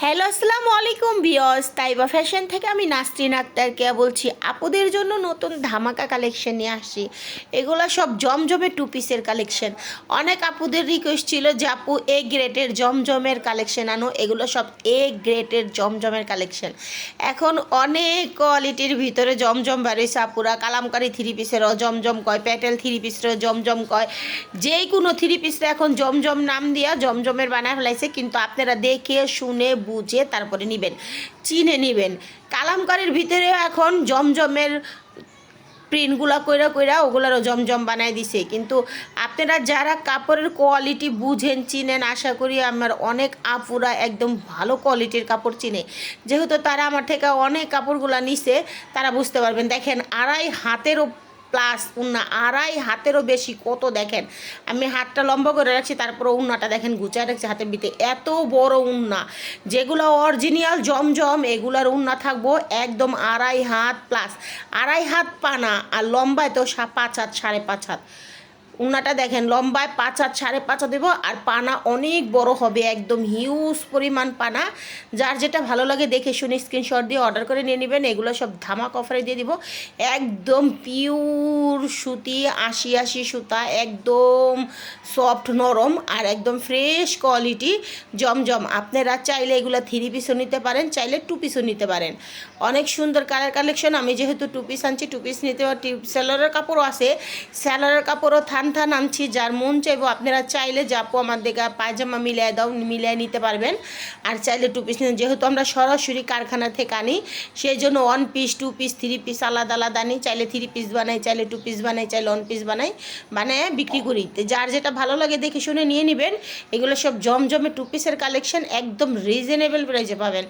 Hello আসসালামু আলাইকুম viewers, Taiba fashion থেকে আমি নাসরিন আক্তার কে বলছি। আপুদের জন্য নতুন ধামাকা কালেকশন নিয়ে আসছি। এগুলো সব জমজমের টু পিসের কালেকশন। অনেক আপুদের রিকোয়েস্ট ছিল যে আপু এ গ্রেডের জমজমের কালেকশন আনো। এগুলো সব এ গ্রেডের জমজমের কালেকশন। এখন অনেক কোয়ালিটির ভিতরে জমজম বেরোইছে। আপুরা কালামকারি থ্রি পিসেরও জমজম কয়, প্যাটেল থ্রি পিসেরও জমজম কয়, যেই কোনো থ্রি পিসরা এখন জমজম নাম দিয়া জমজমের বানায় ফেলাইছে। কিন্তু আপনারা দেখে শুনে বুঝে তারপরে নেবেন, চিনে নেবেন। কালামকারির ভিতরে এখন জমজমের প্রিন্টগুলা কইরা কইরা ওগুলারও জমজম বানায় দিছে। কিন্তু আপনারা যারা কাপড়ের কোয়ালিটি বুঝেন চিনেন, আশা করি আমার অনেক আপুরা একদম ভালো কোয়ালিটির কাপড় চিনে, যেহেতু তারা আমার থেকে অনেক কাপড়গুলা নিছে, তারা বুঝতে পারবেন। দেখেন আড়াই হাতেরও প্লাস উন্না, আড়াই হাতেরও বেশি। কত দেখেন, আমি হাতটা লম্বা করে রাখছি, তারপরে উন্নাটা দেখেন গুছায় রাখছি হাতের ভিতরে। এত বড় উন্না, যেগুলো অরিজিনাল জমজম এগুলার উন্না থাকবো একদম আড়াই হাত প্লাস, আড়াই হাত পানা, আর লম্বায় তো 5 হাত 5.5 হাত। উন্নাটা দেখেন লম্বায় 5 হাত 5.5 হাত দেবো, আর পানা অনেক বড় হবে, একদম হিউজ পরিমাণ পানা। যার যেটা ভালো লাগে দেখে শুনে স্ক্রিনশট দিয়ে অর্ডার করে নিয়ে নেবেন। এগুলো সব ধামাক অফারে দিয়ে দিব। একদম পিওর সুতি, 80 সুতা, একদম সফট নরম আর একদম ফ্রেশ কোয়ালিটি জমজম। আপনারা চাইলে এগুলো থ্রি পিসও নিতে পারেন, চাইলে টু পিসও নিতে পারেন। অনেক সুন্দর কালার কালেকশন। আমি যেহেতু টু পিস আনছি, টু পিস নিতে সেলারের কাপড়ও আছে, সেলারের কাপড়ও থান আনছি। যার মন চাইবো আপনারা চাইলে যাপো আমার দিকে পায়জামা মিলিয়ে দাও, মিলিয়ে নিতে পারবেন। আর চাইলে টু পিস নিন, যেহেতু আমরা সরাসরি কারখানা থেকে আনি, সেই জন্য one piece two piece three piece আলাদা আলাদা আনি। চাইলে থ্রি পিস বানাই, চাইলে টু পিস বানাই, চাইলে ওয়ান পিস বানাই, বানায় বিক্রি করি। যার যেটা ভালো লাগে দেখে শুনে নিয়ে নেবেন। এগুলো সব জমজমে টু পিসের কালেকশন, একদম রিজনেবল প্রাইসে পাবেন।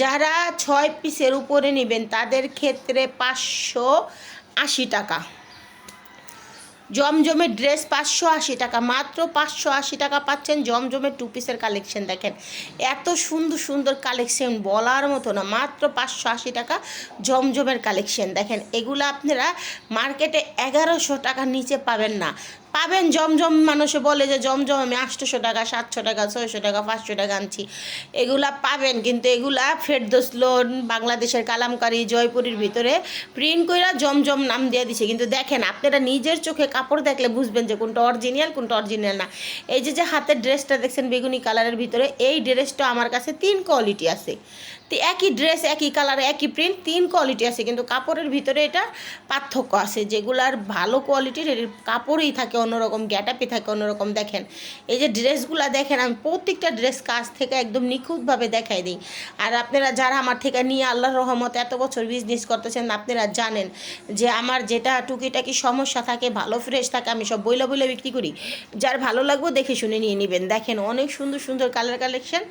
যারা 6 পিসের উপরে নেবেন তাদের ক্ষেত্রে 580 টাকা। জমজমের ড্রেস 580 টাকা, মাত্র 580 টাকা পাচ্ছেন জমজমের টু পিসের কালেকশন। দেখেন এত সুন্দর সুন্দর কালেকশন বলার মতো না, মাত্র 580 টাকা জমজমের কালেকশন। দেখেন এগুলো আপনারা মার্কেটে 1100 টাকার নিচে পাবেন না। পাবেন জমজম, মানুষে বলে যে জমজম আমি 800 টাকা 700 টাকা 600 টাকা 500 টাকা আনছি, এগুলা পাবেন। কিন্তু এগুলা ফেরদৌস লোন বাংলাদেশের কালামকারি জয়পুরের ভিতরে প্রিন্ট কইরা জমজম নাম দিয়ে দিছে। কিন্তু দেখেন আপনারা নিজের চোখে কাপড় দেখলে বুঝবেন যে কোনটা অরিজিনাল কোনটা অরিজিনাল না। এই যে হাতের ড্রেসটা দেখছেন বেগুনি কালারের ভিতরে, এই ড্রেসটা আমার কাছে 3 কোয়ালিটি আছে। তো একই ড্রেস একই কালার একই প্রিন্ট, 3 কোয়ালিটি আছে, কিন্তু কাপড়ের ভিতরে এটা পার্থক্য আছে। যেগুলার ভালো কোয়ালিটির এর কাপড়ই থাকে অন্যরকম, গ্যাটাপই থাকে অন্যরকম। দেখেন এই যে ড্রেসগুলো দেখেন, আমি প্রত্যেকটা ড্রেস কাছ থেকে একদম নিখুঁতভাবে দেখাই দিই। আর আপনারা যারা আমার থেকে নিয়ে আল্লাহর রহমত এত বছর বিজনেস করতেছেন, আপনারা জানেন যে আমার যেটা টুকিটাকি সমস্যা থাকে, ভালো ফ্রেশ থাকে, আমি সব বইলা বইলা বিক্রি করি। যার ভালো লাগবে দেখে শুনে নিয়ে নেবেন। দেখেন অনেক সুন্দর সুন্দর কালার কালেকশন,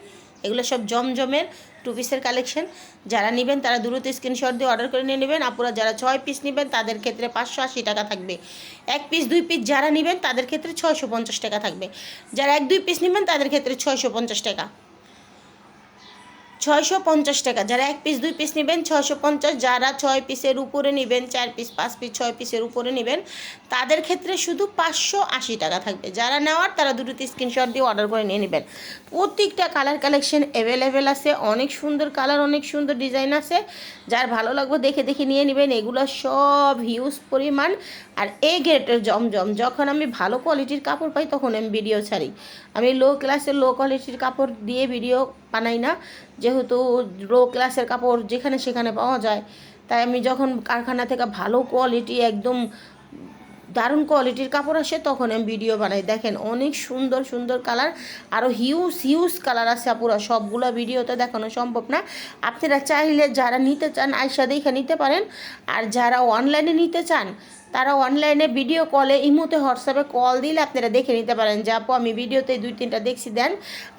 এগুলো সব জমজমের টু পিসের কালেকশন। যারা নেবেন তারা দ্রুত স্ক্রিনশট দিয়ে অর্ডার করে নিয়ে নেবেন। আপনারা যারা 6 পিস নেবেন তাদের ক্ষেত্রে 580 টাকা থাকবে। 1 পিস 2 পিস যারা নেবেন তাদের ক্ষেত্রে 650 টাকা থাকবে। যারা 1-2 পিস নেবেন তাদের ক্ষেত্রে 650 টাকা, 650 টাকা। যারা 1 পিস 2 পিস নেবেন 650। যারা 6 পিসের উপরে নেবেন, 4 পিস 5 পিস 6 পিসের উপরে নেবেন তাদের ক্ষেত্রে শুধু 580 টাকা থাকবে। যারা নেওয়ার তারা দ্রুত স্ক্রিনশট দিয়ে অর্ডার করে নিয়ে নেবেন। প্রত্যেকটা কালার কালেকশন অ্যাভেলেবেল আছে, অনেক সুন্দর কালার, অনেক সুন্দর ডিজাইন আছে। যার ভালো লাগবে দেখে দেখে নিয়ে নেবেন। এগুলো সব হিউজ পরিমাণ। আর এই গ্রেডের জমজম, যখন আমি ভালো কোয়ালিটির কাপড় পাই তখন আমি ভিডিও ছাড়ি। আমি লো ক্লাসের লো কোয়ালিটির কাপড় দিয়ে ভিডিও বানাই না, যেহেতু লো ক্লাসের কাপড় যেখানে সেখানে পাওয়া যায়। তাই আমি যখন কারখানা থেকে ভালো কোয়ালিটি একদম দারুণ কোয়ালিটির কাপড় আসে তখন আমি ভিডিও বানাই। দেখেন অনেক সুন্দর সুন্দর কালার, আরও হিউজ হিউজ কালার আছে আপুরা, সবগুলো ভিডিওতে দেখানো সম্ভব না। আপনারা চাইলে যারা নিতে চান আয়সা দেখে নিতে পারেন। আর যারা অনলাইনে নিতে চান তারা অনলাইনে ভিডিও কলে, ইমোতে, হোয়াটসঅ্যাপে কল দিলে আপনারা দেখে নিতে পারেন যে আপু আমি ভিডিওতে 2-3টা দেখছি দেন,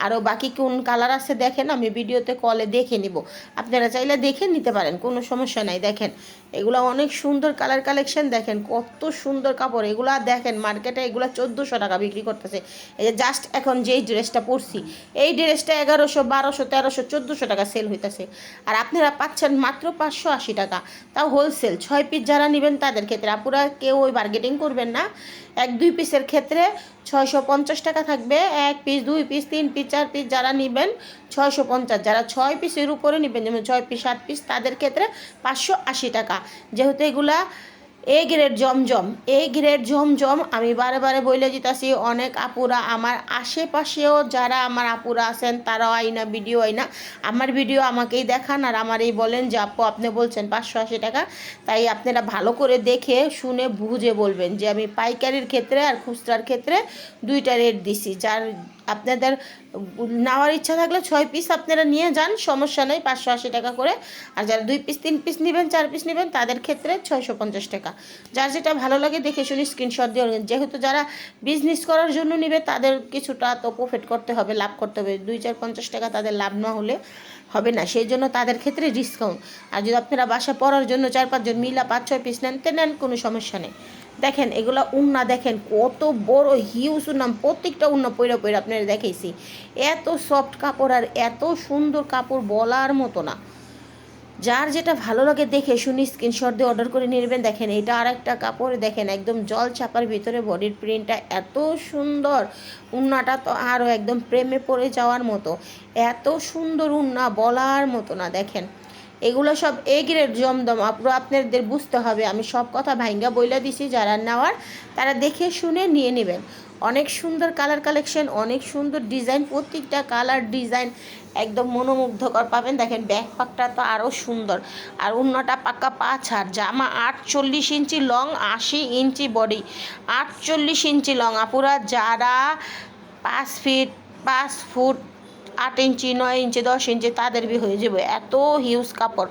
আরও বাকি কোন কালার আছে দেখেন, আমি ভিডিওতে কলে দেখে নিব। আপনারা চাইলে দেখে নিতে পারেন, কোনো সমস্যা নাই। দেখেন এগুলো অনেক সুন্দর কালার কালেকশন, দেখেন কত সুন্দর কাপড়। এগুলো দেখেন মার্কেটে এগুলো 1400 টাকা বিক্রি করতেছে। এই যে জাস্ট এখন যেই ড্রেসটা পরছি এই ড্রেসটা 1100 1200 1300 1400 টাকা সেল হইতেছে, আর আপনারা পাচ্ছেন মাত্র 580 টাকা, তাও হোলসেল। 6 পিস যারা নেবেন তাদের ক্ষেত্রে আপুরা কেউ ওই বার্গেটিং করবেন না। 1-2 পিসের ক্ষেত্রে 650 টাকা থাকবে। 1 পিস, 2 পিস, 3 পিস, 4 পিস যারা নেবেন 650, যারা 6 পিসের উপরে নেবেন যেমন 6 পিস 7 পিস তাদের ক্ষেত্রে 580 টাকা। যেহেতু এগুলা A grade Zamzam, A grade জমজম আমি বারে বারে বলে দিতেছি। অনেক আপুরা আমার আশেপাশেও যারা আমার আপুরা আছেন তারাও আইনা ভিডিও আইনা আমার ভিডিও আমাকেই দেখান আর আমারই বলেন যে আপু আপনি বলছেন 580 টাকা, তাই আপনারা ভালো করে দেখে শুনে বুঝে বলবেন যে আমি পাইকারির ক্ষেত্রে আর খুচরার ক্ষেত্রে দুইটা রেট দিছি। যার আপনাদের নেওয়ার ইচ্ছা থাকলে 6 পিস আপনারা নিয়ে যান, সমস্যা নেই, 580 টাকা করে। আর যারা 2 পিস 3 পিস নেবেন 4 পিস নেবেন তাদের ক্ষেত্রে 650 টাকা। যার যেটা ভালো লাগে দেখে শুনে স্ক্রিনশট দিয়ে, যেহেতু যারা বিজনেস করার জন্য নেবে তাদের কিছুটা তো প্রফিট করতে হবে, লাভ করতে হবে। 2-4-50 টাকা তাদের লাভ না হলে হবে না, সেই জন্য তাদের ক্ষেত্রে ডিসকাউন্ট। আর যদি আপনারা বাসা পড়ার জন্য 4-5 জন মিলা 5-6 পিস নেন নেন, কোনো সমস্যা নেই। দেখেন এগুলো উন্না, দেখেন কত বড় হিউজ উন্না, প্রত্যেকটা উন্না পইরা পইরা আপনারা দেখাইছি। এত সফট কাপড় আর এত সুন্দর কাপড় বলার মতো না। যার যেটা ভালো লাগে দেখে শুনি স্ক্রিনশট দিয়ে অর্ডার করে নিয়ে নেবেন। দেখেন এটা আর একটা কাপড়, দেখেন একদম জল চাপার ভিতরে বডির প্রিন্টটা এত সুন্দর, উন্নাটা তো আরও একদম প্রেমে পড়ে যাওয়ার মতো, এত সুন্দর উন্না বলার মতো না। দেখেন এগুলো সব এ গ্রেড জমদম, আপনাদের বুঝতে হবে, আমি সব কথা ভাইঙ্গা বইলা দিছি। যারা নেওয়ার তারা দেখে শুনে নিয়ে নেবেন। অনেক সুন্দর কালার কালেকশন, অনেক সুন্দর ডিজাইন, প্রত্যেকটা কালার ডিজাইন একদম মনোমুগ্ধকর পাবেন। দেখেন ব্যাক পাকটা তো আরও সুন্দর, আর অন্যটা পাক্কা 5 হাত। জামা 48 ইঞ্চি লং, 80 ইঞ্চি বডি, 48 ইঞ্চি লং। আপুরা যারা 5 ফুট 8 ইঞ্চি 9 ইঞ্চি 10 ইঞ্চি তাদের হয়ে যাবে, এত হিউজ কাপড়।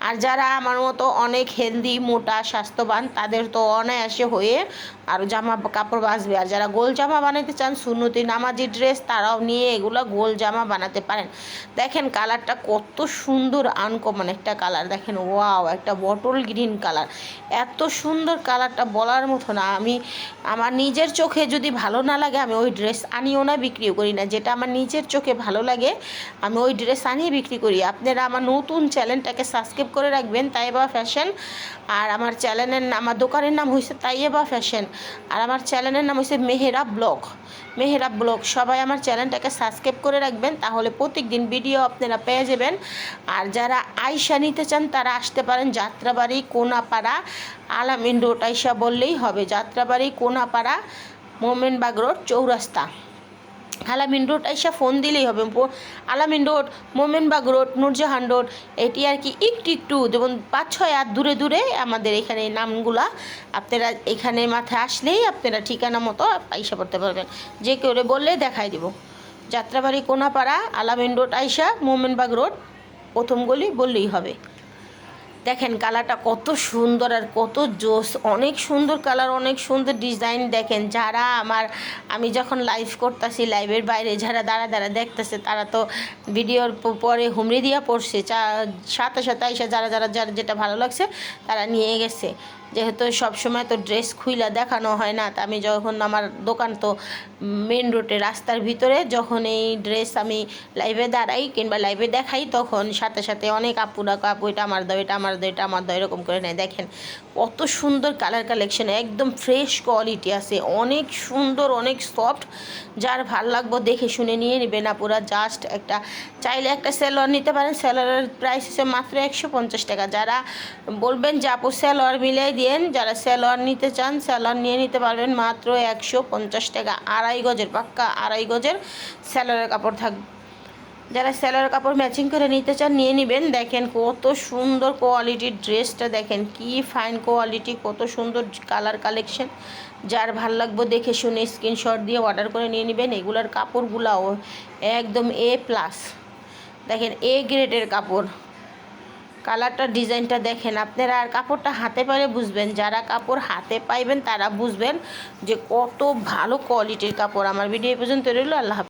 আর যারা আমার মতো অনেক হেলদি মোটা স্বাস্থ্যবান তাদের তো অনায়াসে হয়ে আর জামা কাপড় বাঁচবে। আর যারা গোল জামা বানাতে চান সুন্নতি নামাজি ড্রেস তারাও নিয়ে এগুলো গোল জামা বানাতে পারেন। দেখেন কালারটা কত সুন্দর, আনকমন একটা কালার। দেখেন ওয়াও, একটা বটল গ্রিন কালার, এত সুন্দর কালারটা বলার মতো না। আমি আমার নিজের চোখে যদি ভালো না লাগে আমি ওই ড্রেস আনিও না, বিক্রিও করি না। যেটা আমার নিজের চোখে ভালো লাগে আমি ওই ড্রেস আনিয়ে বিক্রি করি। আপনারা আমার নতুন চ্যানেলটাকে সাবস্ক্রাইব করে রাখবেন, তাইবা ফ্যাশন। আর আমার চ্যানেলের আমার দোকানের নাম হয়েছে তাইবা ফ্যাশন, আর আমার চ্যানেলের নাম হয়েছে মেহেরা ব্লগ, মেহেরা ব্লগ। সবাই আমার চ্যানেলটাকে সাবস্ক্রাইব করে রাখবেন, তাহলে প্রত্যেকদিন ভিডিও আপনারা পেয়ে যাবেন। আর যারা আয়সা নিতে চান তারা আসতে পারেন যাত্রাবাড়ি কোনাপাড়া আলামিন রোড, আয়সা বললেই হবে। যাত্রাবাড়ি কোনাপাড়া মোমেনবাগ রোড চৌরাস্তা, আলামিন রোড আইসা ফোন দিলেই হবে। আলামিন road, Momenbag road, Nurjahan road, এটি আর কি একটু যেমন 5-6 হাত দূরে দূরে আমাদের এখানে নামগুলা। আপনারা এখানে মাথায় আসলেই আপনারা ঠিকানা মতো আইসা পড়তে পারবেন, যে কেউ বললে দেখাই দেব। যাত্রাবাড়ি কোনাপাড়া আলামিন রোড আইসা মোমেনবাগ রোড প্রথম গলি বললেই হবে। দেখেন কালারটা কত সুন্দর আর কত জোস, অনেক সুন্দর কালার, অনেক সুন্দর ডিজাইন। দেখেন যারা আমি যখন লাইভ করতেছি, লাইভের বাইরে যারা দাঁড়া দেখতেছে তারা তো ভিডিওর পরে হুমড়ি দিয়া পড়ছে, সাথে সাথে এসে যারা যেটা ভালো লাগছে তারা নিয়ে গেছে। যেহেতু সবসময় তো ড্রেস খুইলা দেখানো হয় না, তা আমি যখন আমার দোকান তো মেন রোডে রাস্তার ভিতরে, যখন এই ড্রেস আমি লাইভে দাঁড়াই কিংবা লাইভে দেখাই তখন সাথে সাথে অনেক আপুরা আপু এটা আমার দাও, এটা আমার দাও, এটা আমার দাও, এরকম করে নেয়। দেখেন কত সুন্দর কালার কালেকশন, একদম ফ্রেশ কোয়ালিটি আছে, অনেক সুন্দর, অনেক সফট। যার ভাল লাগবে দেখে শুনে নিয়ে নেবেন আপুরা। জাস্ট একটা চাইলে একটা সেলোয়ার নিতে পারেন, সেলোয়ারের প্রাইস হচ্ছে মাত্র 150 টাকা। যারা বলবেন যে আপু সেলোয়ার মিলাই দিয়েন, যারা সেলোয়ার নিতে চান সেলোয়ার নিয়ে নিতে পারবেন মাত্র 150 টাকা। 2.5 গজের, পাক্কা 2.5 গজের সেলোয়ারের কাপড় থাকবে। যারা সেলোয়ার কাপড় ম্যাচিং করে নিতে চান নিয়ে নেবেন। দেখেন কত সুন্দর কোয়ালিটির ড্রেসটা, দেখেন কি ফাইন কোয়ালিটি, কত সুন্দর কালার কালেকশন। যার ভাল লাগবে দেখে শুনে স্ক্রিনশট দিয়ে অর্ডার করে নিয়ে নেবেন। এগুলার কাপড়গুলাও একদম A+, দেখেন A গ্রেডের কাপড়। কালারটা ডিজাইনটা দেখেন আপনারা, আর কাপড়টা হাতে পারে বুঝবেন, যারা কাপড় হাতে পাইবেন তারা বুঝবেন যে কত ভালো কোয়ালিটির কাপড়। আমার ভিডিও পর্যন্ত রইল, আল্লাহ হাফেজ।